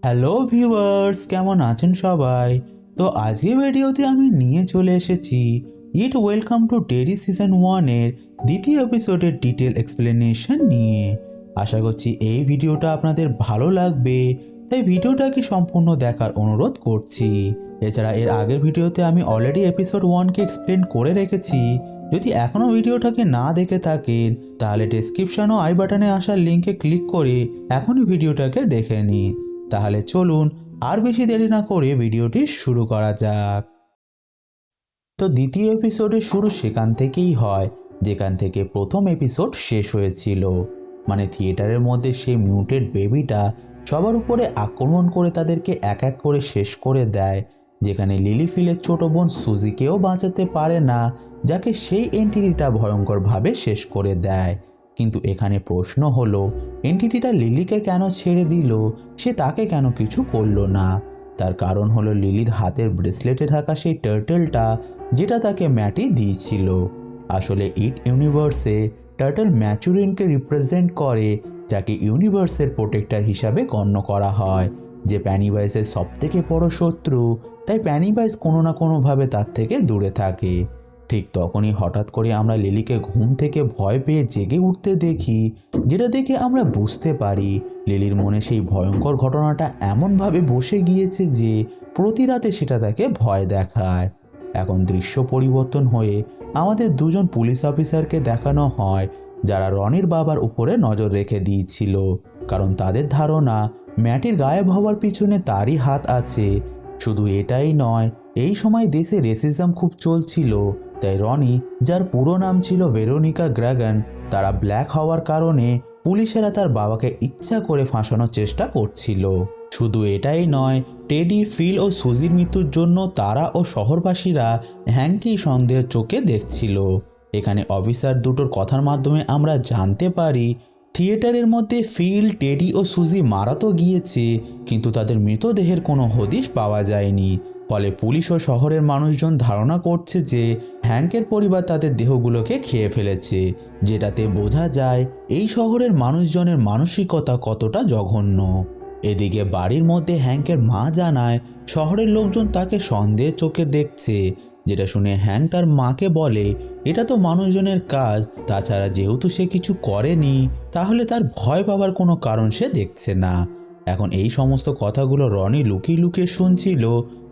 Hello viewers, কেমন আছেন সবাই? তো আজকে ভিডিওতে আমি নিয়ে চলে এসেছি ওয়েলকাম টু টেরি সিজন 1 এর দ্বিতীয় এপিসোডের ডিটেল এক্সপ্লেনেশন নিয়ে। আশা করছি এই ভিডিওটা আপনাদের ভালো লাগবে, তাই ভিডিওটাকে সম্পূর্ণ দেখার অনুরোধ করছি। এছাড়া এর আগের ভিডিওতে আমি অলরেডি এপিসোড 1কে এক্সপ্লেন করে রেখেছি। যদি এখনও ভিডিওটাকে না দেখে থাকেন তাহলে ডেসক্রিপশন ও আই বাটনে আসা লিঙ্কে ক্লিক করে এখনই ভিডিওটাকে দেখে নিন। তাহলে চলুন আর বেশি দেরি না করে ভিডিওটি শুরু করা যাক। তো দ্বিতীয় এপিসোডের শুরু সেখান থেকেই হয় যেখান থেকে প্রথম এপিসোড শেষ হয়েছিল। মানে থিয়েটারের মধ্যে সেই মিউটেড বেবিটা সবার উপরে আক্রমণ করে তাদেরকে এক এক করে শেষ করে দেয়, যেখানে লিলি ফিলের ছোট বোন সুজিকেও বাঁচাতে পারে না, যাকে সেই এন্টিটিটা ভয়ঙ্করভাবে শেষ করে দেয়। কিন্তু এখানে প্রশ্ন হলো, এন্টিটিটা লিলিকে কেন ছেড়ে দিল? সে তাকে কেন কিছু করলো না? তার কারণ হলো লিলির হাতের ব্রেসলেটে থাকা সেই টার্টেলটা, যেটা তাকে ম্যাটি দিয়েছিল। আসলে ইট ইউনিভার্সে টার্টেল ম্যাচুরিনকে রিপ্রেজেন্ট করে, যাকে ইউনিভার্সের প্রোটেক্টর হিসাবে গণ্য করা হয়, যে প্যানিভাইসের সবথেকে বড় শত্রু। তাই প্যানিভাইস কোনো না কোনোভাবে তার থেকে দূরে থাকে। ঠিক তখনই হঠাৎ করে আমরা লিলিকে ঘুম থেকে ভয় পেয়ে জেগে উঠতে দেখি, যেটা দেখে আমরা বুঝতে পারি লিলির মনে সেই ভয়ঙ্কর ঘটনাটা এমনভাবে বসে গিয়েছে যে প্রতি রাতে সেটা তাকে ভয় দেখায়। এখন দৃশ্য পরিবর্তন হয়ে আমাদের দুজন পুলিশ অফিসারকে দেখানো হয়, যারা রনির বাবার উপরে নজর রেখে দিয়েছিল, কারণ তাদের ধারণা ম্যাটির গায়েব হওয়ার পিছনে তারই হাত আছে। শুধু এটাই নয়, এই সময় দেশে রেসিজম খুব চলছিল, তাই রনি, যার পুরো নাম ছিল ভেরোনিকা গ্রাগান, তারা ব্ল্যাক হওয়ার কারণে পুলিশেরা তার বাবাকে ইচ্ছা করে ফাঁসানোর চেষ্টা করছিল। শুধু এটাই নয়, টেডি, ফিল ও সুজির মৃত্যুর জন্য তারা ও শহরবাসীরা হ্যাংকেই সন্দেহের চোখে দেখছিল। এখানে অফিসার দুটোর কথার মাধ্যমে আমরা জানতে পারি থিয়েটারের মধ্যে ফিল, টেডি ও সুজি মারা তো গিয়েছে, কিন্তু তাদের মৃতদেহের কোনো হদিশ পাওয়া যায়নি। ফলে পুলিশ ও শহরের মানুষজন ধারণা করছে যে হ্যাংকের পরিবার তাদের দেহগুলোকে খেয়ে ফেলেছে, যেটাতে বোঝা যায় এই শহরের মানুষজনের মানসিকতা কতটা জঘন্য। এদিকে বাড়ির মধ্যে হ্যাংকের মা জানায় শহরের লোকজন তাকে সন্দেহের চোখে দেখছে, যেটা শুনে হ্যাংক তার মাকে বলে এটা তো মানুষজনের কাজ, তাছাড়া যেহেতু সে কিছু করেনি তাহলে তার ভয় পাওয়ার কোনো কারণ সে দেখছে না। এখন এই সমস্ত কথাগুলো রনি লুকিয়ে লুকিয়ে শুনছিল,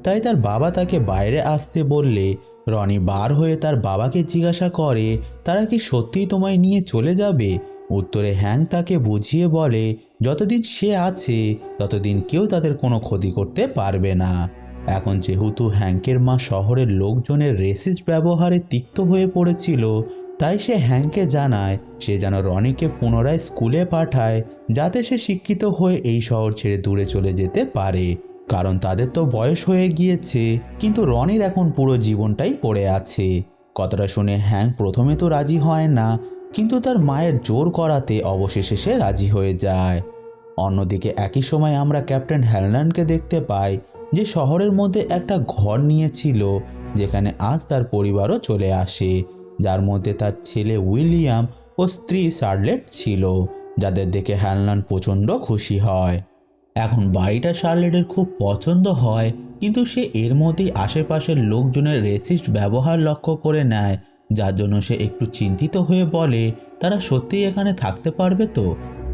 তাই তার বাবা তাকে বাইরে আসতে বললে রনি বার হয়ে তার বাবাকে জিজ্ঞাসা করে তারা কি সত্যিই তোমায় নিয়ে চলে যাবে। উত্তরে হ্যাংক তাকে বুঝিয়ে বলে যতদিন সে আছে ততদিন কেউ তাদের কোনো ক্ষতি করতে পারবে না। এখন যেহেতু হ্যাংকের মা শহরের লোকজনের রেসিস্ট ব্যবহারে তিক্ত হয়ে পড়েছিল, তাই সে হ্যাংকে জানায় সে যেন রনিকে পুনরায় স্কুলে পাঠায়, যাতে সে শিক্ষিত হয়ে এই শহর ছেড়ে দূরে চলে যেতে পারে, কারণ তাদের তো বয়স হয়ে গিয়েছে। কিন্তু রনির এখন পুরো জীবনটাই পড়ে আছে। কথাটা শুনে হ্যাংক প্রথমে তো রাজি হয় না, কিন্তু তার মায়ের জোর করাতে অবশেষে সে রাজি হয়ে যায়। অন্যদিকে একই সময় আমরা ক্যাপ্টেন হ্যালল্যান্ডকে দেখতে পাই, যে শহরের মধ্যে একটা ঘর নিয়েছিল, যেখানে আজ তার পরিবারও চলে আসে, যার মধ্যে তার ছেলে উইলিয়াম ও স্ত্রী শার্লেট ছিল, যাদের দেখে হ্যালল্যান্ড প্রচণ্ড খুশি হয়। এখন বাড়িটা শার্লেটের খুব পছন্দ হয়, কিন্তু সে এর মধ্যেই আশেপাশের লোকজনের রেসিস্ট ব্যবহার লক্ষ্য করে নেয়, যার জন্য সে একটু চিন্তিত হয়ে বলে তারা সত্যিই এখানে থাকতে পারবে তো।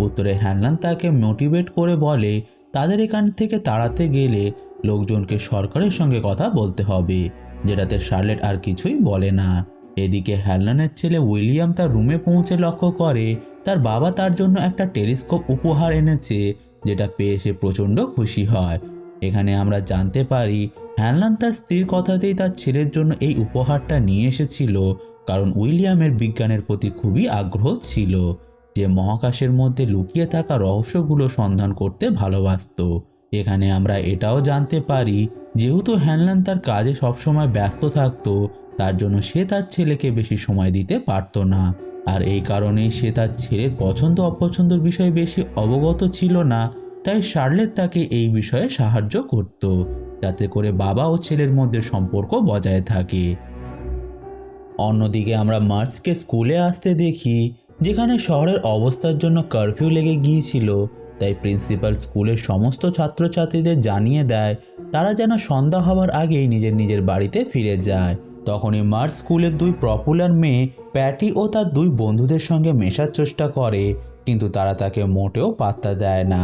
উত্তরে হ্যানল্যান্ড তাকে মোটিভেট করে বলে তাদের এখান থেকে তাড়াতে গেলে লোকজনকে সরকারের সঙ্গে কথা বলতে হবে, যেটাতে শার্লেট আর কিছুই বলে না। এদিকে হ্যানল্যান্ডের ছেলে উইলিয়াম তার রুমে পৌঁছে লক্ষ্য করে তার বাবা তার জন্য একটা টেলিস্কোপ উপহার এনেছে, যেটা পেয়ে সে প্রচণ্ড খুশি হয়। এখানে আমরা জানতে পারি হ্যানল্যান্ড তার স্ত্রীর কথাতেই তার ছেলের জন্য এই উপহারটা নিয়ে এসেছিল, কারণ উইলিয়ামের বিজ্ঞানের প্রতি খুবই আগ্রহ ছিল, যে মহাকাশের মধ্যে লুকিয়ে থাকা রহস্যগুলো সন্ধান করতে ভালোবাসত। এখানে আমরা এটাও জানতে পারি যেহেতু হ্যানল্যান্ড তার কাজে সবসময় ব্যস্ত থাকতো, তার জন্য সে তার ছেলেকে বেশি সময় দিতে পারত না, আর এই কারণেই সে তার ছেলের পছন্দ অপছন্দের বিষয়ে বেশি অবগত ছিল না। তাই শার্লেট তাকে এই বিষয়ে সাহায্য করত, যাতে করে বাবা ও ছেলের মধ্যে সম্পর্ক বজায় থাকে। অন্যদিকে আমরা মার্চকে স্কুলে আসতে দেখি, যেখানে শহরের অবস্থার জন্য কারফিউ লেগে গিয়েছিল, তাই প্রিন্সিপাল স্কুলের সমস্ত ছাত্রছাত্রীদের জানিয়ে দেয় তারা যেন সন্ধ্যা হওয়ার আগেই নিজের নিজের বাড়িতে ফিরে যায়। তখনই মার্চ স্কুলের দুই পপুলার মেয়ে প্যাটি ও তার দুই বন্ধুদের সঙ্গে মেশার চেষ্টা করে, কিন্তু তারা তাকে মোটেও পাত্তা দেয় না।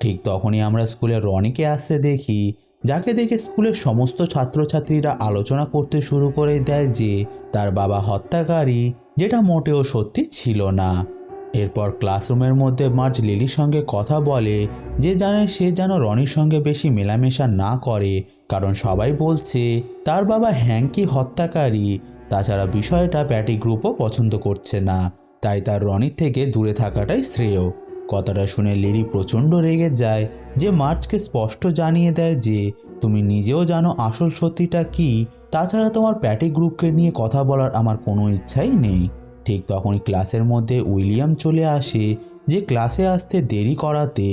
ঠিক তখনই আমরা স্কুলে রনিকে আসতে দেখি, যাকে দেখে স্কুলের সমস্ত ছাত্রছাত্রীরা আলোচনা করতে শুরু করে দেয় যে তার বাবা হত্যাকারী, যেটা মোটেও সত্যি ছিল না। এরপর ক্লাসরুমের মধ্যে মার্চ লিলির সঙ্গে কথা বলে যে জানে সে যেন রনির সঙ্গে বেশি মেলামেশা না করে, কারণ সবাই বলছে তার বাবা হ্যাঙ্কি হত্যাকারী। তাছাড়া বিষয়টা প্যাটি গ্রুপও পছন্দ করছে না, তাই তার রনির থেকে দূরে থাকাটাই শ্রেয়। কথাটা শুনে লিলি প্রচণ্ড রেগে যায়, যে মার্চকে স্পষ্ট জানিয়ে দেয় যে তুমি নিজেও জানো আসল সত্যিটা কি, তাছাড়া তোমার প্যাটি গ্রুপকে নিয়ে কথা বলার আমার কোনো ইচ্ছাই নেই। ঠিক তখনই ক্লাসের মধ্যে উইলিয়াম চলে আসে, যে ক্লাসে আসতে দেরি করাতে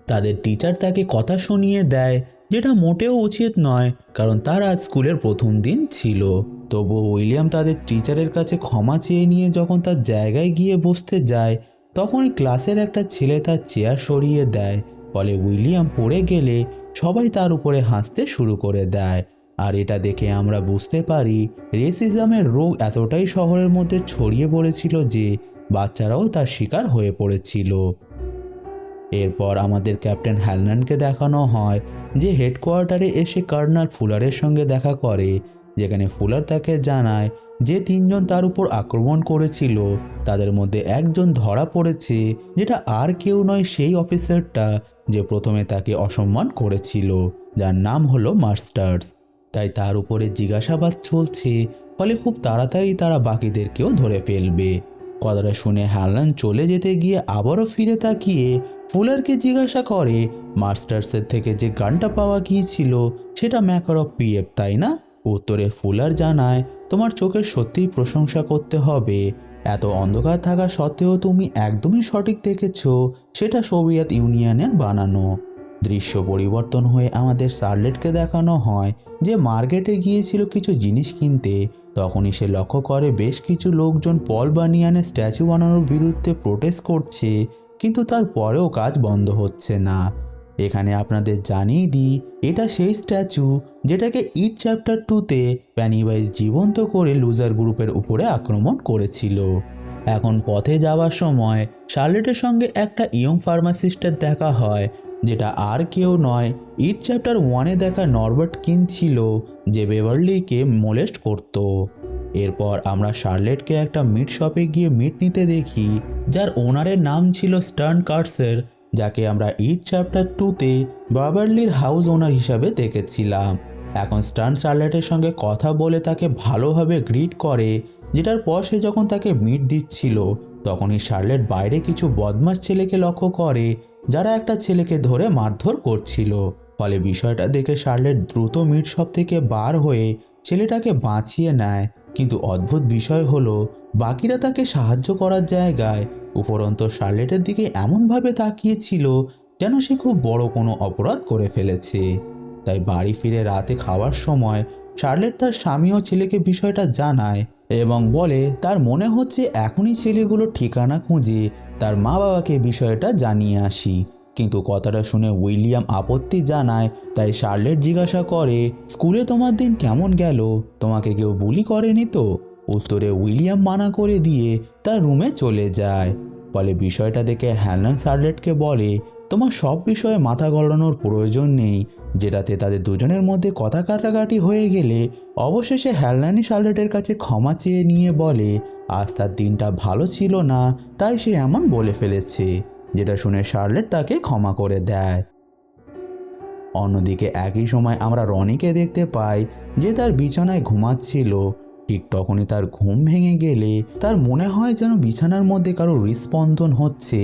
তাদের টিচার তাকে কথা শুনিয়ে দেয়, যেটা মোটেও উচিত নয়, কারণ তার আজ স্কুলের প্রথম দিন ছিল। তবুও উইলিয়াম তাদের টিচারের কাছে ক্ষমা চেয়ে নিয়ে যখন তার জায়গায় গিয়ে বসতে যায়, তখনই ক্লাসের একটা ছেলে তার চেয়ার সরিয়ে দেয়। ফলে উইলিয়াম পড়ে গেলে সবাই তার উপরে হাসতে শুরু করে দেয়। আর এটা দেখে আমরা বুঝতে পারি রেসিজমের রোগ এতটাই শহরের মধ্যে ছড়িয়ে পড়েছিল যে বাচ্চারাও তার শিকার হয়ে পড়েছিল। এরপর আমাদের ক্যাপ্টেন হ্যালনানকে দেখানো হয়, যে হেডকোয়ার্টারে এসে কর্নেল ফুলারের সঙ্গে দেখা করে, যেখানে ফুলার তাকে জানায় যে তিনজন তার উপর আক্রমণ করেছিল তাদের মধ্যে একজন ধরা পড়েছে, যেটা আর কেউ নয় সেই অফিসারটা যে প্রথমে তাকে অসম্মান করেছিল, যার নাম হলো মাস্টার্স। তাই তার উপরে জিজ্ঞাসাবাদ চলছে, ফলে খুব তাড়াতাড়ি তারা বাকিদেরকেও ধরে ফেলবে। কথাটা শুনে হ্যালনান চলে যেতে গিয়ে আবারও ফিরে তাকিয়ে ফুলারকে জিজ্ঞাসা করে, মাস্টার্সের থেকে যে গানটা পাওয়া গিয়েছিল সেটা ম্যাকারফ পিএফ, তাই না? উত্তরে ফুলার জানায়, তোমার চোখের সত্যিই প্রশংসা করতে হবে, এত অন্ধকার থাকা সত্ত্বেও তুমি একদমই সঠিক দেখেছ, সেটা সোভিয়েত ইউনিয়নের বানানো। দৃশ্য পরিবর্তন হয়ে আমাদের শার্লেটকে দেখানো হয়, যে মার্কেটে গিয়েছিল কিছু জিনিস কিনতে। তখনই সে লক্ষ্য করে বেশ কিছু লোকজন পল বানিয়ানের স্ট্যাচু বানানোর বিরুদ্ধে প্রোটেস্ট করছে, কিন্তু তারপরেও কাজ বন্ধ হচ্ছে না। এখানে আপনাদের জানিয়ে দিই, এটা সেই স্ট্যাচু যেটাকে ইট চ্যাপ্টার 2-তে প্যানিওয়াইজ জীবন্ত করে লুজার গ্রুপের উপরে আক্রমণ করেছিল। এখন পথে যাওয়ার সময় শার্লেটের সঙ্গে একটা ইয়ং ফার্মাসিস্টের দেখা হয়, যেটা আর কেউ নয়, ইট চ্যাপ্টার 1-এ দেখা নরবার্ট কিন ছিল, যে বেভারলিকে মোলেস্ট করত। এরপর আমরা শার্লেটকে একটা মিট শপে গিয়ে মিট নিতে দেখি, যার ওনারের নাম ছিল স্টার্ন কার্সের, যাকে আমরা ইট চ্যাপ্টার 2-তে বার্বারলির হাউস ওনার হিসাবে দেখেছিলাম। এখন স্টার্ন শার্লেটের সঙ্গে কথা বলে তাকে ভালোভাবে গ্রিট করে, যেটার পর সে যখন তাকে মিট দিচ্ছিল, তখনই শার্লেট বাইরে কিছু বদমাশ ছেলেকে লক্ষ্য করে, যারা একটা ছেলেকে ধরে মারধর করছিল। ফলে বিষয়টা দেখে শার্লেট দ্রুত মিট শপ থেকে বার হয়ে ছেলেটাকে বাঁচিয়ে নেয়, কিন্তু অদ্ভুত বিষয় হলো বাকিরা তাকে সাহায্য করার জায়গায় উপরন্ত শার্লেটের দিকে এমনভাবে তাকিয়েছিল যেন সে খুব বড় কোনো অপরাধ করে ফেলেছে। তাই বাড়ি ফিরে রাতে খাওয়ার সময় শার্লেট তার স্বামী ও ছেলেকে বিষয়টা জানায় এবং বলে তার মনে হচ্ছে এখনই ছেলেগুলোর ঠিকানা খুঁজে তার মা বাবাকে বিষয়টা জানিয়ে আসি। কিন্তু কথাটা শুনে উইলিয়াম আপত্তি জানায়, তাই শার্লেট জিজ্ঞাসা করে, স্কুলে তোমার দিন কেমন গেল, তোমাকে কেউ বুলি করেনি তো? উত্তরে উইলিয়াম মানা করে দিয়ে তার রুমে চলে যায়। ফলে বিষয়টা দেখে হ্যালনান শার্লেটকে বলে, তোমার সব বিষয়ে মাথা গলানোর প্রয়োজন নেই, যেটাতে তাদের দুজনের মধ্যে কথা কাটাকাটি হয়ে গেলে অবশেষে হ্যালনানি শার্লেটের কাছে ক্ষমা চেয়ে নিয়ে বলে আজ তার দিনটা ভালো ছিল না, তাই সে এমন বলে ফেলেছে, যেটা শুনে শার্লেট তাকে ক্ষমা করে দেয়। অন্যদিকে একই সময় আমরা রনিকে দেখতে পাই, যে তার বিছানায় ঘুমাচ্ছিল। ঠিক তখনই তার ঘুম ভেঙে গেলে তার মনে হয় যেন বিছানার মধ্যে কারো হৃদস্পন্দন হচ্ছে।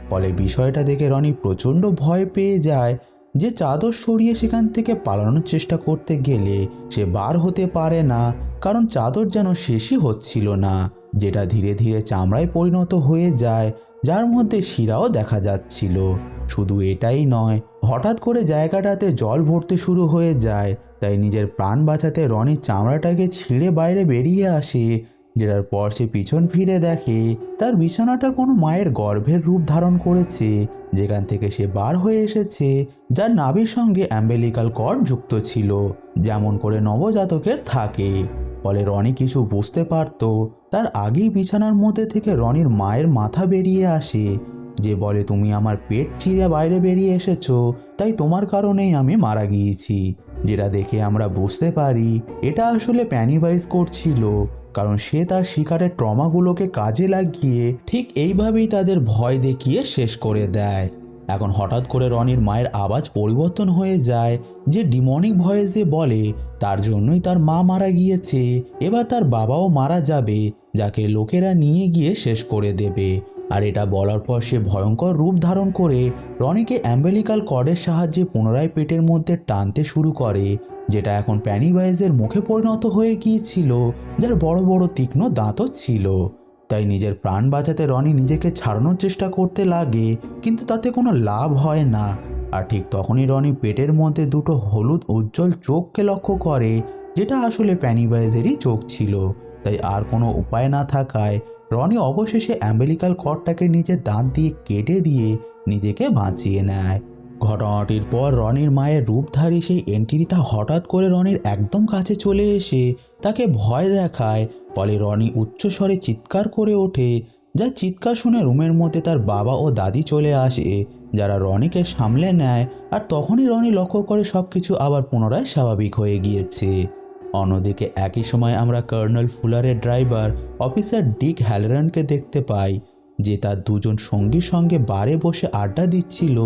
ফলে বিষয়টা দেখে রনি প্রচণ্ড ভয় পেয়ে যায়, যে চাদর সরিয়ে সেখান থেকে পালানোর চেষ্টা করতে গেলে সে বার হতে পারে না, কারণ চাদর যেন শেষই হচ্ছিল না, যেটা ধীরে ধীরে চামড়ায় পরিণত হয়ে যায়, যার মধ্যে শিরাও দেখা যাচ্ছিল। শুধু এটাই নয়, হঠাৎ করে জায়গাটাতে জল ভরতে শুরু হয়ে যায়। তাই নিজের প্রাণ বাঁচাতে রনি চামড়াটাকে ছিঁড়ে বাইরে বেরিয়ে আসে, যেটার পর সে পিছন ফিরে দেখে তার বিছানাটা কোনো মায়ের গর্ভের রূপ ধারণ করেছে, যেখান থেকে সে বার হয়ে এসেছে, যার নাভির সঙ্গে অ্যাম্বেলিকাল কর্ড যুক্ত ছিল, যেমন করে নবজাতকের থাকে। ফলে রনি কিছু বুঝতে পারত তার আগেই বিছানার মধ্যে থেকে রনির মায়ের মাথা বেরিয়ে আসে, যে বলে, তুমি আমার পেট চিরে বাইরে বেরিয়ে এসেছো, তাই তোমার কারণেই আমি মারা গিয়েছি। যেটা দেখে আমরা বুঝতে পারি এটা আসলে প্যানিভাইজ করছিল, কারণ সে তার শিকারের ট্রমাগুলোকে কাজে লাগিয়ে ঠিক এইভাবেই তাদের ভয় দেখিয়ে শেষ করে দেয়। এখন হঠাৎ করে রনির মায়ের আওয়াজ পরিবর্তন হয়ে যায়, যে ডিমনিক ভয়েসে বলে তার জন্যই তার মা মারা গিয়েছে, এবার তার বাবাও মারা যাবে, যাকে লোকেরা নিয়ে গিয়ে শেষ করে দেবে। আর এটা বলার পর সে ভয়ঙ্কর রূপ ধারণ করে রনিকে অ্যাম্বেলিকাল কর্ডের সাহায্যে পুনরায় পেটের মধ্যে টানতে শুরু করে, যেটা এখন প্যানিভাইজের মুখে পরিণত হয়ে গিয়েছিল, যার বড় বড় তীক্ষ্ণ দাঁতও ছিল। তাই নিজের প্রাণ বাঁচাতে রনি নিজেকে ছাড়ানোর চেষ্টা করতে লাগে, কিন্তু তাতে কোনো লাভ হয় না। আর ঠিক তখনই রনি পেটের মধ্যে দুটো হলুদ উজ্জ্বল চোখকে লক্ষ্য করে, যেটা আসলে প্যানিভাইজেরই চোখ ছিল। তাই আর কোনো উপায় না থাকায় রনি অবশেষে অ্যাম্বেলিকাল কর্ডটাকে নিজের দাঁত দিয়ে কেটে দিয়ে নিজেকে বাঁচিয়ে নেয়। ঘটনাটির পর রনির মায়ের রূপধারী সেই এন্টিটিটা হঠাৎ করে রনির একদম কাছে চলে এসে তাকে ভয় দেখায়। ফলে রনি উচ্চস্বরে চিৎকার করে ওঠে, যা চিৎকার শুনে রুমের মধ্যে তার বাবা ও দাদি চলে আসে, যারা রনিকে সামলে নেয়। আর তখনই রনি লক্ষ্য করে সব কিছু আবার পুনরায় স্বাভাবিক হয়ে গিয়েছে। অন্যদিকে একই সময় আমরা কর্নেল ফুলারের ড্রাইভার অফিসার ডিক হ্যালরনকে দেখতে পাই, যে তার দুজন সঙ্গীর সঙ্গে বারে বসে আড্ডা দিচ্ছিল,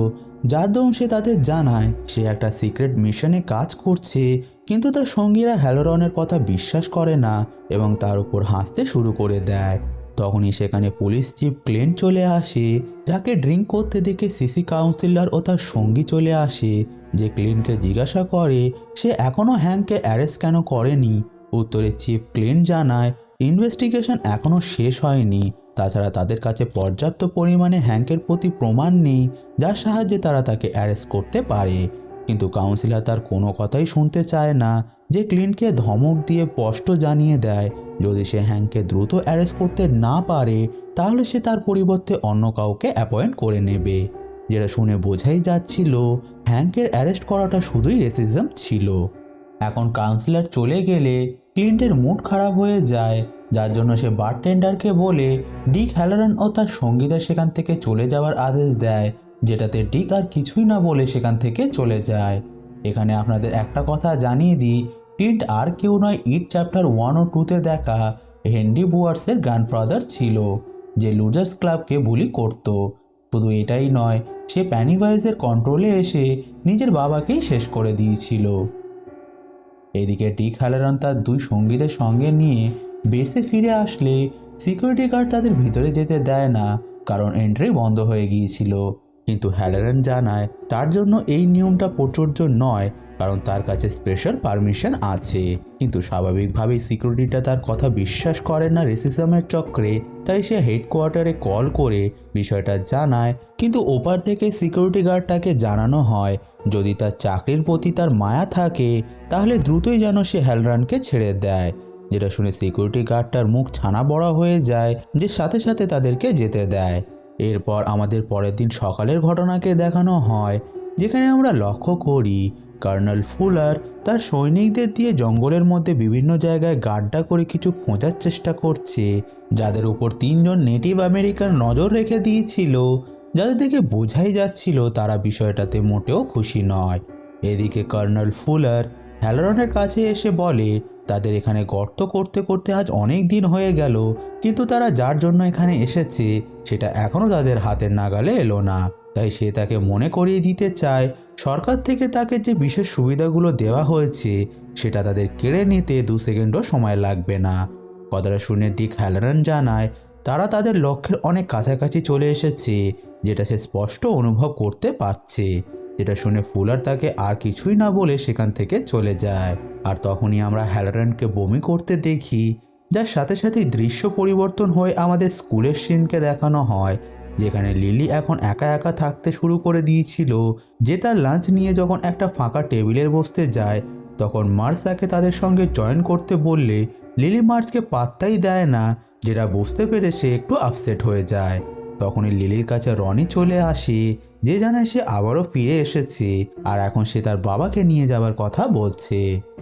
যার দরুন সে তাদের জানায় সে একটা সিক্রেট মিশনে কাজ করছে। কিন্তু তার সঙ্গীরা হ্যালরনের কথা বিশ্বাস করে না এবং তার উপর হাসতে শুরু করে দেয়। তখনই সেখানে পুলিশ চিফ ক্লেন চলে আসে, যাকে ড্রিঙ্ক করতে দেখে সিসি কাউন্সিলর ও তার সঙ্গী চলে আসে, যে ক্লিনকে জিজ্ঞাসা করে সে এখনও হ্যাংকে অ্যারেস্ট কেন করেনি। উত্তরে চিফ ক্লিন জানায় ইনভেস্টিগেশন এখনও শেষ হয়নি, তাছাড়া তাদের কাছে পর্যাপ্ত পরিমাণে হ্যাংকের প্রতি প্রমাণ নেই, যার সাহায্যে তারা তাকে অ্যারেস্ট করতে পারে। কিন্তু কাউন্সিলর তার কোনো কথাই শুনতে চায় না, যে ক্লিনকে ধমক দিয়ে স্পষ্ট জানিয়ে দেয় যদি সে হ্যাংকে দ্রুত অ্যারেস্ট করতে না পারে, তাহলে সে তার পরিবর্তে অন্য কাউকে অ্যাপয়েন্ট করে নেবে। যেটা শুনে বোঝাই যাচ্ছিল হ্যাংকের অ্যারেস্ট করাটা শুধুই রেসিজম ছিল। এখন কাউন্সিলর চলে গেলে ক্লিন্টের মুড খারাপ হয়ে যায়, যার জন্য সে বারটেন্ডারকে বলে ডিক হ্যালরন ও তার সঙ্গীদের সেখান থেকে চলে যাওয়ার আদেশ দেয়, যেটাতে ডিক আর কিছুই না বলে সেখান থেকে চলে যায়। এখানে আপনাদের একটা কথা জানিয়ে দিই, ক্লিন্ট আর কেউ নয়, ইট চ্যাপ্টার 1 ও 2-তে দেখা হেনরি বুয়ার্সের গ্র্যান্ডফাদার ছিল, যে লুজার্স ক্লাবকে বুলি করত। শুধু এটাই নয়, সে প্যানিভাইজের কন্ট্রোলে এসে নিজের বাবাকেই শেষ করে দিয়েছিল। এদিকে ডিক হ্যালরন তার দুই সঙ্গীদের সঙ্গে নিয়ে বেসে ফিরে আসলে সিকিউরিটি গার্ড তাদের ভিতরে যেতে দেয় না, কারণ এন্ট্রি বন্ধ হয়ে গিয়েছিল। কিন্তু হ্যালরন জানায় তার জন্য এই নিয়মটা প্রযোজ্য নয়, কারণ তার কাছে স্পেশাল পারমিশন আছে। কিন্তু স্বাভাবিকভাবেই সিকিউরিটিটা তার কথা বিশ্বাস করে না রেসিজমের চক্রে, তাই সে হেডকোয়ার্টারে কল করে বিষয়টা জানায়। কিন্তু ওপার থেকে সিকিউরিটি গার্ডটাকে জানানো হয় যদি তার চাকরির প্রতি তার মায়া থাকে, তাহলে দ্রুতই যেন সে হ্যালরনকে ছেড়ে দেয়। যেটা শুনে সিকিউরিটি গার্ডটার মুখ ছানা বড়া হয়ে যায়, যে সাথে সাথে তাদেরকে যেতে দেয়। এরপর আমাদের পরের দিন সকালের ঘটনাকে দেখানো হয়, যেখানে আমরা লক্ষ্য করি কর্নেল ফুলার তার সৈনিকদের দিয়ে জঙ্গলের মধ্যে বিভিন্ন জায়গায় গাড্ডা করে কিছু খোঁজার চেষ্টা করছে, যাদের উপর 3 জন নেটিভ আমেরিকান নজর রেখে দিয়েছিল, যাদের দেখে বোঝাই যাচ্ছিল তারা বিষয়টাতে মোটেও খুশি নয়। এদিকে কর্নেল ফুলার হ্যালরনের কাছে এসে বলে তাদের এখানে গর্ত করতে করতে আজ অনেক দিন হয়ে গেল, কিন্তু তারা যার জন্য এখানে এসেছে সেটা এখনও তাদের হাতের নাগালে এলো না। তাই সে তাকে মনে করিয়ে দিতে চায় সরকার থেকে তাকে যে বিশেষ সুবিধাগুলো দেওয়া হয়েছে সেটা তাদের কেড়ে নিতে 2 সেকেন্ডও সময় লাগবে না। কথাটা শুনে ডিক হ্যালরন জানায় তারা তাদের লক্ষ্যের অনেক কাছাকাছি চলে এসেছে, যেটা সে স্পষ্ট অনুভব করতে পারছে। যেটা শুনে ফুলার তাকে আর কিছুই না বলে সেখান থেকে চলে যায়। আর তখনই আমরা হ্যালরনকে বমি করতে দেখি, যার সাথে সাথেই দৃশ্য পরিবর্তন হয়ে আমাদের স্কুলের সিনকে দেখানো হয়, যেখানে লিলি এখন একা একা থাকতে শুরু করে দিয়েছিল। যে তার লাঞ্চ নিয়ে যখন একটা ফাঁকা টেবিলের বসতে যায়, তখন মার্চ তাকে তাদের সঙ্গে জয়েন করতে বললে লিলি মার্চকে পাত্তাই দেয় না, যেটা বুঝতে পেরে সে একটু আপসেট হয়ে যায়। তখনই লিলির কাছে রনি চলে আসে, যে জানায় সে আবারও ফিরে এসেছে আর এখন সে তার বাবাকে নিয়ে যাবার কথা বলছে।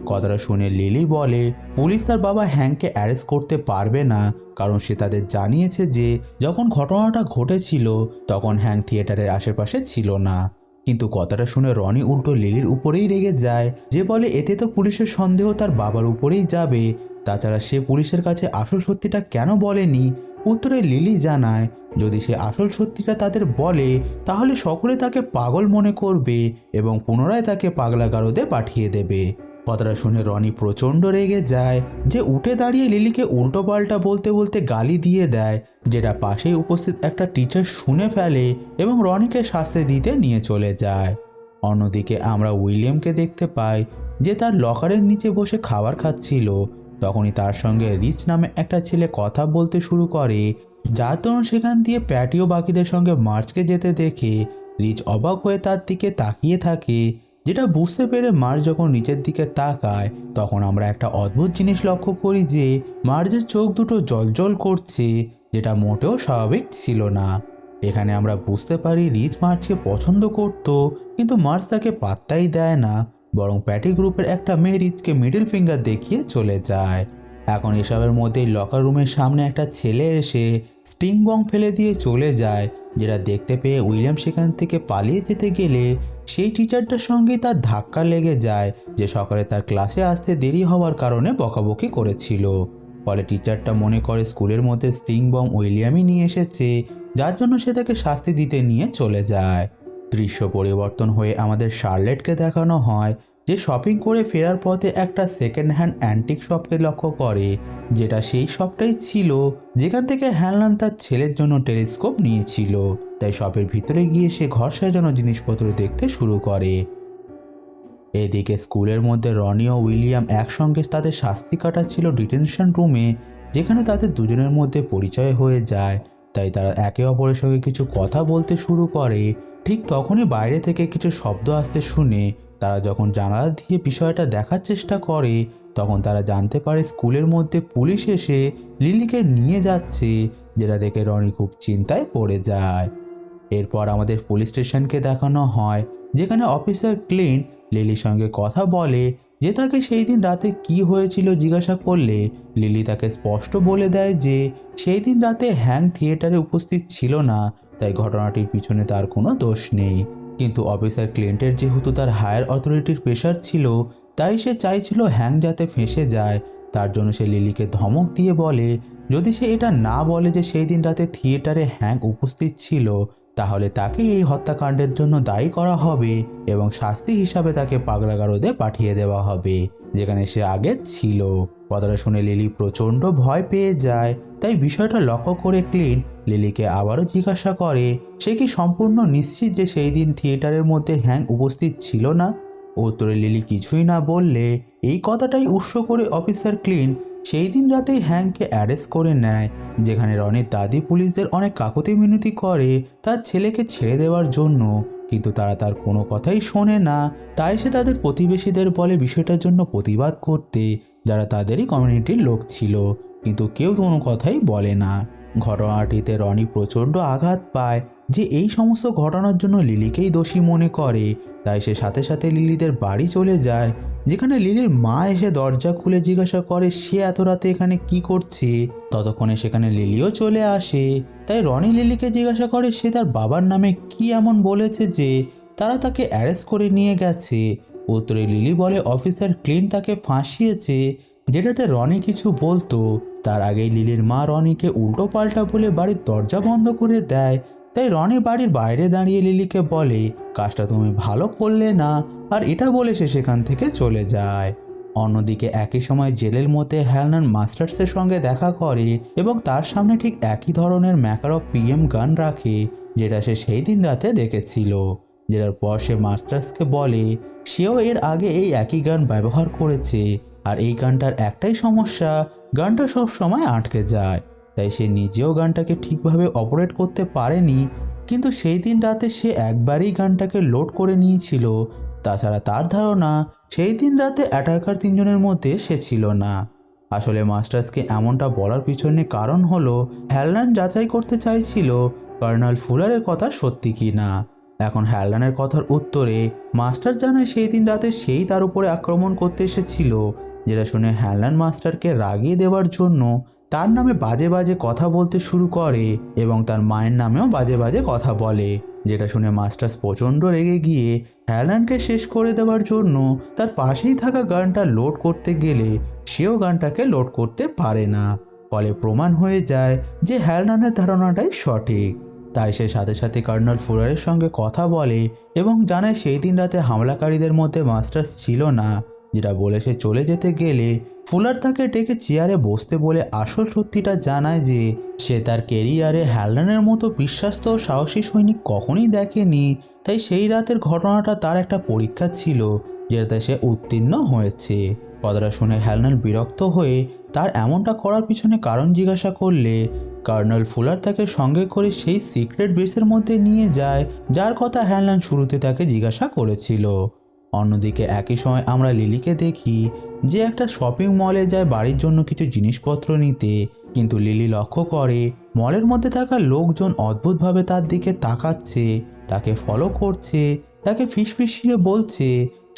কথাটা শুনে লিলি বলে পুলিশ তার বাবা হ্যাংকে অ্যারেস্ট করতে পারবে না, কারণ সে তাদের জানিয়েছে যে যখন ঘটনাটা ঘটেছিল তখন হ্যাং থিয়েটারের আশেপাশে ছিল না। কিন্তু কথাটা শুনে রনি উল্টো লিলির উপরেই রেগে যায়, যে বলে এতে তো পুলিশের সন্দেহ তার বাবার উপরেই যাবে, তাছাড়া সে পুলিশের কাছে আসল সত্যিটা কেন বলেনি। উত্তরে লিলি জানায় যদি সে আসল সত্যিটা তাদের বলে তাহলে সকলে তাকে পাগল মনে করবে এবং পুনরায় তাকে পাগলাগারদে পাঠিয়ে দেবে। কথাটা শুনে রনি প্রচণ্ড রেগে যায়, যে উঠে দাঁড়িয়ে লিলিকে উল্টো পাল্টা বলতে বলতে গালি দিয়ে দেয়, যেটা পাশেই উপস্থিত একটা টিচার শুনে ফেলে এবং রনিকে শাস্তি দিতে নিয়ে চলে যায়। অন্যদিকে আমরা উইলিয়ামকে দেখতে পাই, যে তার লকারের নিচে বসে খাবার খাচ্ছিল। তখনই তার সঙ্গে রিচ নামে একটা ছেলে কথা বলতে শুরু করে, যার দরুন সেখান দিয়ে প্যাটিও বাকিদের সঙ্গে মার্চকে যেতে দেখে রিচ অবাক হয়ে তার দিকে তাকিয়ে থাকে, যেটা বুঝতে পেরে মার্চ যখন নিচের দিকে তাকায় তখন আমরা একটা অদ্ভুত জিনিস লক্ষ্য করি, যে মার্চের চোখ দুটো জ্বলজ্বল করছে, যেটা মোটেও স্বাভাবিক ছিল না। এখানে আমরা বুঝতে পারি রিচ মার্চকে পছন্দ করত, কিন্তু মার্চ তাকে পাত্তাই দেয় না, বরং প্যাটি গ্রুপের একটা মেয়ে রিচকে মিডল ফিঙ্গার দেখিয়ে চলে যায়। এখন এসবের মধ্যেই লকার রুমের সামনে একটা ছেলে এসে স্টিং বম ফেলে দিয়ে চলে যায়, যেটা দেখতে পেয়ে উইলিয়াম সেখান থেকে পালিয়ে যেতে গেলে সেই টিচারটার সঙ্গেই তার ধাক্কা লেগে যায়, যে সকালে তার ক্লাসে আসতে দেরি হওয়ার কারণে বকাবকি করেছিল। ফলে টিচারটা মনে করে স্কুলের মধ্যে স্টিং বম উইলিয়ামই নিয়ে এসেছে, যার জন্য সে তাকে শাস্তি দিতে নিয়ে চলে যায়। দৃশ্য পরিবর্তন হয়ে আমাদের শার্লেটকে দেখানো হয়, যে শপিং করে ফেরার পথে একটা সেকেন্ড হ্যান্ড অ্যান্টিক শপকে লক্ষ্য করে, যেটা সেই শপটাই ছিল যেখান থেকে হ্যানলান তার ছেলের জন্য টেলিস্কোপ নিয়েছিল। তাই শপের ভিতরে গিয়ে সে ঘর সাজানো জিনিসপত্র দেখতে শুরু করে। এদিকে স্কুলের মধ্যে রনি ও উইলিয়াম একসঙ্গে তাদের শাস্তি কাটাচ্ছিল ডিটেনশন রুমে, যেখানে তাদের দুজনের মধ্যে পরিচয় হয়ে যায়। তাই তারা একে অপরের সঙ্গে কিছু কথা বলতে শুরু করে। ঠিক তখনই বাইরে থেকে কিছু শব্দ আসতে শুনে তারা যখন জানালা দিয়ে বিষয়টা দেখার চেষ্টা করে তখন তারা জানতে পারে স্কুলের মধ্যে পুলিশ এসে লিলিকে নিয়ে যাচ্ছে, যেটা দেখে রনি খুব চিন্তায় পড়ে যায়। এরপর আমাদের পুলিশ স্টেশনকে দেখানো হয়, যেখানে অফিসার ক্লিন লিলির সঙ্গে কথা বলে, যে তাকে সেই দিন রাতে কি হয়েছিল জিজ্ঞাসা করলে লিলি তাকে স্পষ্ট বলে দেয় যে সেই দিন রাতে হ্যাং থিয়েটারে উপস্থিত ছিল না, তাই ঘটনাটির পিছনে তার কোনো দোষ নেই। কিন্তু অফিসার ক্লিন্টের যেহেতু তার হায়ার অথরিটির প্রেশার ছিল, তাই সে চাইছিল হ্যাং যাতে ফেঁসে যায়। তার জন্য সে লিলিকে ধমক দিয়ে বলে যদি সে এটা না বলে যে সেই দিন রাতে থিয়েটারে হ্যাং উপস্থিত ছিল, তাহলে তাকে এই হত্যাকাণ্ডের জন্য দায়ী করা হবে এবং শাস্তি হিসাবে তাকে পাগলাগারদে পাঠিয়ে দেওয়া হবে, যেখানে সে আগে ছিল। কথাটা শুনে লিলি প্রচণ্ড ভয় পেয়ে যায়। তাই বিষয়টা লক্ষ্য করে ক্লিন লিলিকে আবারও জিজ্ঞাসা করে সে কি সম্পূর্ণ নিশ্চিত যে সেই দিন থিয়েটারের মধ্যে হ্যাং উপস্থিত ছিল না। উত্তরে লিলি কিছুই না বললে এই কথাটাই উৎস করে অফিসার ক্লিন সেই দিন রাতেই হ্যাংকে অ্যারেস্ট করে নেয়, যেখানে রনির দাদি পুলিশদের অনেক কাকুতি মিনতি করে তার ছেলেকে ছেড়ে দেওয়ার জন্য, কিন্তু তারা তার কোনো কথাই শোনে না। তাই সে তাদের প্রতিবেশীদের বলে বিষয়টার জন্য প্রতিবাদ করতে, যারা তাদেরই কমিউনিটির লোক ছিল, কিন্তু কেউ কোনো কথাই বলে না। ঘটনাটিতে রনি প্রচণ্ড আঘাত পায় যে এই সমস্ত ঘটনার জন্য লিলিকেই দোষী মনে করে। তাই সে সাথে সাথে লিলিদের বাড়ি চলে যায়, যেখানে লিলির মা এসে দরজা খুলে জিজ্ঞাসা করে সে এত রাতে এখানে কি করছে। ততক্ষণে সেখানে লিলিও চলে আসে। তাই রনি লিলিকে জিজ্ঞাসা করে সে তার বাবার নামে কি এমন বলেছে যে তারা তাকে অ্যারেস্ট করে নিয়ে গেছে। উত্তরে লিলি বলে অফিসার ক্লিন তাকে ফাঁসিয়েছে, যেটাতে রনি কিছু বলতো তার আগেই লিলির মা রনিকে উল্টো পাল্টা বলে বাড়ির দরজা বন্ধ করে দেয়। তাই রনি বাড়ির বাইরে দাঁড়িয়ে লিলিকে বলে কাজটা তুমি ভালো করলে না, আর এটা বলে সে সেখান থেকে চলে যায়। অন্যদিকে একই সময় জেলের মধ্যে হ্যানলান মাস্টার্সের সঙ্গে দেখা করে এবং তার সামনে ঠিক একই ধরনের ম্যাকারভ PM গান রাখে, যেটা সে সেই দিন রাতে দেখেছিল। যেটার পর সে মাস্টার্সকে বলে সেও এর আগে এই একই গান ব্যবহার করেছে, আর এই গানটার একটাই সমস্যা, গানটা সব সময় আটকে যায়। তাই সে নিজেও গানটাকে ঠিকভাবে অপারেট করতে পারেনি, কিন্তু সেই দিন রাতে সে একবারই গানটাকে লোড করে নিয়েছিল। তাছাড়া তার ধারণা সেই দিন রাতে অ্যাটাকার তিনজনের মধ্যে সে ছিল না। আসলে মাস্টার্সকে এমনটা বলার পিছনে কারণ হলো হ্যালডান যাচাই করতে চাইছিল কর্নেল ফুলারের কথা সত্যি কি না। এখন হ্যালডানের কথার উত্তরে মাস্টার জানায় সেই দিন রাতে সেই তার উপরে আক্রমণ করতে এসেছিল, যেটা শুনে হ্যালডান মাস্টারকে রাগিয়ে দেওয়ার জন্য তার নামে বাজে বাজে কথা বলতে শুরু করে এবং তার মায়ের নামেও বাজে বাজে কথা বলে, যেটা শুনে মাস্টার্স প্রচণ্ড রেগে গিয়ে হ্যালডানকে শেষ করে দেওয়ার জন্য তার পাশেই থাকা গানটা লোড করতে গেলে সেও গানটাকে লোড করতে পারে না। ফলে প্রমাণ হয়ে যায় যে হ্যালডানের ধারণাটাই সঠিক। তাই সে সাথে সাথে কর্নেল ফুলারের সঙ্গে কথা বলে এবং জানায় সেই দিন রাতে হামলাকারীদের মধ্যে মাস্টার্স ছিল না, যেটা বলে সে চলে যেতে গেলে ফুলার তাকে ডেকে চেয়ারে বসতে বলে আসল সত্যিটা জানায় যে সে তার কেরিয়ারে হ্যালডানের মতো বিশ্বস্ত ও সাহসী সৈনিক কখনই দেখেনি। তাই সেই রাতের ঘটনাটা তার একটা পরীক্ষা ছিল, যেটাতে সে উত্তীর্ণ হয়েছে। কথাটা শুনে হ্যালডান বিরক্ত হয়ে তার এমনটা করার পিছনে কারণ জিজ্ঞাসা করলে কর্নেল ফুলার তাকে সঙ্গে করে সেই সিক্রেট বেসের মধ্যে নিয়ে যায়, যার কথা হ্যালডান শুরুতে তাকে জিজ্ঞাসা করেছিল। অন্যদিকে একই সময় আমরা লিলিকে দেখি যে একটা শপিং মলে যায় বাড়ির জন্য কিছু জিনিসপত্র নিতে, কিন্তু লিলি লক্ষ্য করে মলের মধ্যে থাকা লোকজন অদ্ভুতভাবে তার দিকে তাকাচ্ছে, তাকে ফলো করছে, তাকে ফিসফিসিয়ে বলছে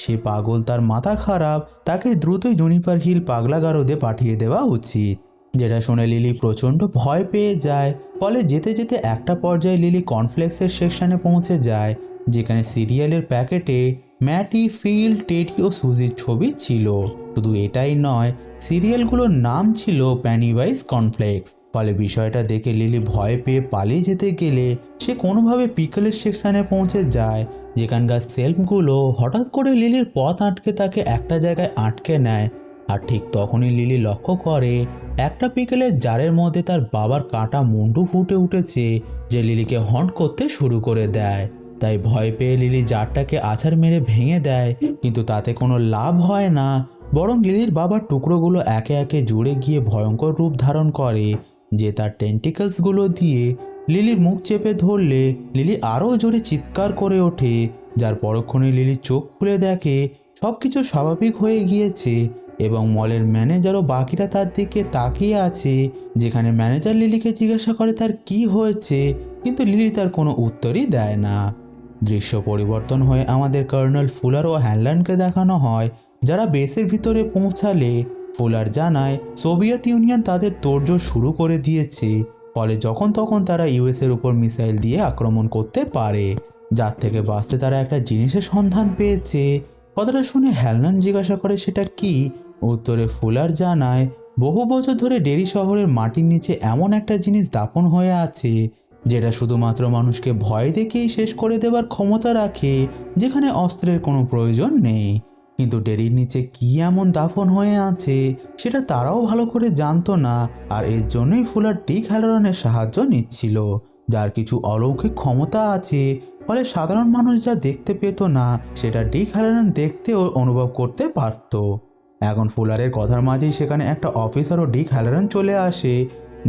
সে পাগল, তার মাথা খারাপ, তাকে দ্রুতই জুনিপার হিল পাগলাগারদে পাঠিয়ে দেওয়া উচিত। যেটা শুনে লিলি প্রচণ্ড ভয় পেয়ে যায়। ফলে যেতে যেতে একটা পর্যায়ে লিলি কর্নফ্লেক্সের সেকশনে পৌঁছে যায়, যেখানে সিরিয়ালের প্যাকেটে ম্যাটি, ফিল, টেডি ও সুজির ছবি ছিল। শুধু এটাই নয়, সিরিয়ালগুলোর নাম ছিল পেনিওয়াইজ কর্নফ্লেক্স। ফলে বিষয়টা দেখে লিলি ভয় পেয়ে পালিয়ে যেতে গেলে সে কোনোভাবে পিকলের সেকশনে পৌঁছে যায়, যেখানকার সেলফগুলো হঠাৎ করে লিলির পথ আটকে তাকে একটা জায়গায় আটকে নেয়। আর ঠিক তখনই লিলি লক্ষ্য করে একটা পিকলের জারের মধ্যে তার বাবার কাটা মুন্ডু ফুটে উঠেছে, যে লিলিকে হন্ট করতে শুরু করে দেয়। তাই ভয় পেয়ে লিলি জারটাকে আছাড় মেরে ভেঙে দেয়, কিন্তু তাতে কোনো লাভ হয় না, বরং লিলির বাবার টুকরোগুলো একে একে জুড়ে গিয়ে ভয়ঙ্কর রূপ ধারণ করে, যে তার টেন্টিকলসগুলো দিয়ে লিলির মুখ চেপে ধরলে লিলি আরও জোরে চিৎকার করে ওঠে, যার পরক্ষণে লিলির চোখ খুলে দেখে সব কিছু স্বাভাবিক হয়ে গিয়েছে এবং মলের ম্যানেজারও বাকিরা তার দিকে তাকিয়ে আছে। যেখানে ম্যানেজার লিলিকে জিজ্ঞাসা করে তার কি হয়েছে, কিন্তু লিলি তার কোনো উত্তরই দেয় না। দৃশ্য পরিবর্তন হয়ে আমাদের কর্নেল ফুলার ও হ্যালডানকে দেখানো হয়, যারা বেসের ভিতরে পৌঁছালে ফুলার জানায় সোভিয়েত ইউনিয়ন তাদের তোড়জোড় শুরু করে দিয়েছে। ফলে যখন তখন তারা ইউএসের উপর মিসাইল দিয়ে আক্রমণ করতে পারে, যার থেকে বাঁচতে তারা একটা জিনিসের সন্ধান পেয়েছে। কথাটা শুনে হ্যালডান জিজ্ঞাসা করে সেটা কি। উত্তরে ফুলার জানায় বহু বছর ধরে ডেরি শহরের মাটির নিচে এমন একটা জিনিস দাফন হয়ে আছে, যেটা শুধুমাত্র মানুষকে ভয় দেখিয়েই শেষ করে দেবার ক্ষমতা রাখে, যেখানে অস্ত্রের কোনো প্রয়োজন নেই। কিন্তু ডেরির নিচে কি এমন দাফন হয়ে আছে সেটা তারাও ভালো করে জানতো না, আর এর জন্যই ফুলার ডিক হ্যালোরনের সাহায্য নিচ্ছিল, যার কিছু অলৌকিক ক্ষমতা আছে। ফলে সাধারণ মানুষ যা দেখতে পেত না সেটা ডিক হ্যালোরন দেখতে ও অনুভব করতে পারত। এখন ফুলারের কথার মাঝেই সেখানে একটা অফিসার ও ডিক হ্যালোরন চলে আসে,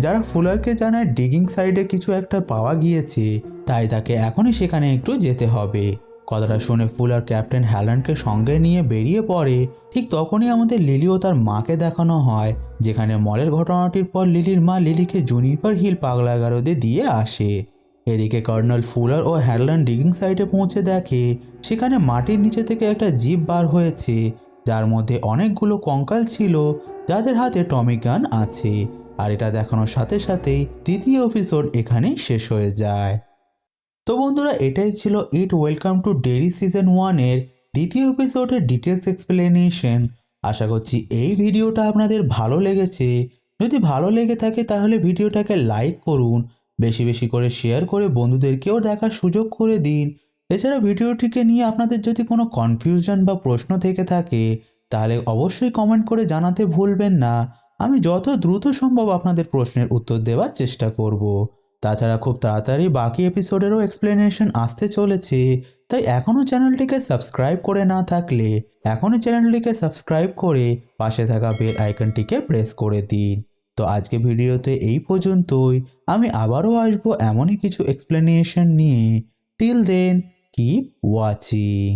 যারা ফুলারকে জানায় ডিগিং সাইডে কিছু একটা পাওয়া গিয়েছে, তাই তাকে এখনই সেখানে একটু যেতে হবে। কথাটা শুনে ফুলার ক্যাপ্টেন হ্যালডানকে সঙ্গে নিয়ে বেরিয়ে পড়ে। ঠিক তখনই আমাদের লিলি ও তার মাকে দেখানো হয়, যেখানে মলের ঘটনাটির পর লিলির মা লিলিকে জুনিপার হিল পাগলাগারদে দিয়ে আসে। এদিকে কর্নেল ফুলার ও হ্যালডান ডিগিং সাইটে পৌঁছে দেখে সেখানে মাটির নিচে থেকে একটা জিপ বার হয়েছে, যার মধ্যে অনেকগুলো কঙ্কাল ছিল, যাদের হাতে টমিক গান আছে। আর এটা দেখানোর সাথে সাথেই দ্বিতীয় এপিসোড এখানেই শেষ হয়ে যায়। তো বন্ধুরা, এটাই ছিল ইট ওয়েলকাম টু ডেরি সিজন 1-এর দ্বিতীয় এপিসোডের ডিটেলস এক্সপ্লেনেশন। আশা করছি এই ভিডিওটা আপনাদের ভালো লেগেছে। যদি ভালো লেগে থাকে তাহলে ভিডিওটাকে লাইক করুন, বেশি বেশি করে শেয়ার করে বন্ধুদেরকেও দেখার সুযোগ করে দিন। এছাড়া ভিডিওটিকে নিয়ে আপনাদের যদি কোনো কনফিউশন বা প্রশ্ন থেকে থাকে তাহলে অবশ্যই কমেন্ট করে জানাতে ভুলবেন না। আমি যত দ্রুত সম্ভব আপনাদের প্রশ্নের উত্তর দেওয়ার চেষ্টা করব। তাছাড়া খুব তাড়াতাড়ি বাকি এপিসোডেরও এক্সপ্লেনেশন আসতে চলেছে, তাই এখনও চ্যানেলটিকে সাবস্ক্রাইব করে না থাকলে এখনই চ্যানেলটিকে সাবস্ক্রাইব করে পাশে থাকা বেল আইকনটিকে প্রেস করে দিন। তো আজকে ভিডিওতে এই পর্যন্তই। আমি আবারও আসবো এমনই কিছু এক্সপ্লেনেশন নিয়ে। Till then keep watching.